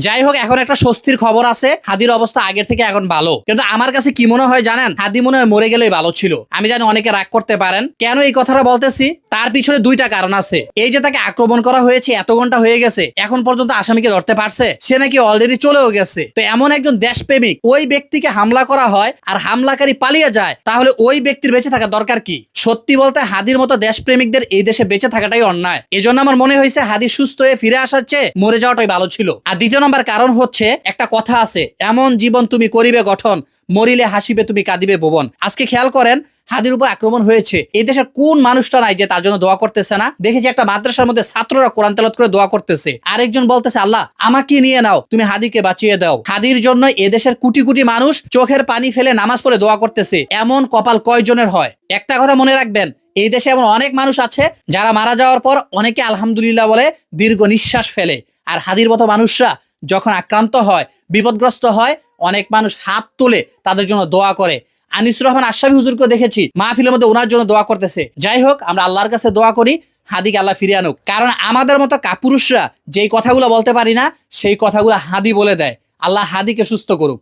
যাই হোক, এখন একটা স্বস্তির খবর আছে, হাদির অবস্থা আগের থেকে এখন ভালো। কিন্তু আমার কাছে কি মনে হয় জানেন, হাদি মনে হয় মরে গেলেই ভালো ছিল। আমি জানি অনেকে রাগ করতে পারেন, কেন এই কথাটা বলতেছি তার পিছনে দুইটা কারণ আছে। এই যে তাকে আক্রমণ করা হয়েছে, এত ঘন্টা হয়ে গেছে, এখন পর্যন্ত আসামিকে ধরতে পারছে? সে নাকি অলরেডি চলেও গেছে। তো এমন একজন দেশপ্রেমিক, ওই ব্যক্তিকে হামলা করা হয় আর হামলাকারী পালিয়ে যায়, তাহলে ওই ব্যক্তির বেঁচে থাকা দরকার কি? সত্যি বলতে হাদির মতো দেশপ্রেমিকদের এই দেশে বেঁচে থাকাটাই অন্যায়। এজন্য আমার মনে হয়েছে হাদি সুস্থ হয়ে ফিরে আসার চেয়ে মরে যাওয়াটাই ভালো ছিল। আর দ্বিতীয় নম্বর কারণ হচ্ছে, একটা কথা আছে, এমন জীবন তুমি করিবে গঠন, মরিলে হাসিবে তুমি কাঁদিবে ভুবন। আজকে খেয়াল করেন, হাদির উপর আক্রমণ হয়েছে, এই দেশের কোন মানুষটা নাই যে তার জন্য দোয়া করতেছে না? দেখেছি একটা মাদ্রাসার মধ্যে ছাত্ররা কোরআন তেলাওয়াত করে দোয়া করতেছে, আরেকজন বলতেছে আল্লাহ আমাকে নিয়ে নাও, তুমি হাদিকে বাঁচিয়ে দাও। হাদির জন্য এদেশের কোটি কোটি মানুষ চোখের পানি ফেলে নামাজ পড়ে দোয়া করতেছে, এমন কপাল কয়জনের হয়? একটা কথা মনে রাখবেন, এই দেশে এমন অনেক মানুষ আছে যারা মারা যাওয়ার পর অনেকে আলহামদুলিল্লাহ বলে, দীর্ঘ নিঃশ্বাস ফেলে। আর হাদির মতো মানুষরা যখন আক্রান্ত হয়, বিপদগ্রস্ত হয়, অনেক মানুষ হাত তুলে তাদের জন্য দোয়া করে। আনিসুর রহমান আশরাফি হুজুরকে দেখেছি মাহফিলের মধ্যে ওনার জন্য দোয়া করতেছে। যাই হোক, আমরা আল্লাহর কাছে দোয়া করি হাদিকে আল্লাহ ফিরিয়ে আনুক, কারণ আমাদের মতো কাপুরুষরা যেই কথাগুলো বলতে পারি না, সেই কথাগুলো হাদি বলে দেয়। আল্লাহ হাদিকে সুস্থ করুক।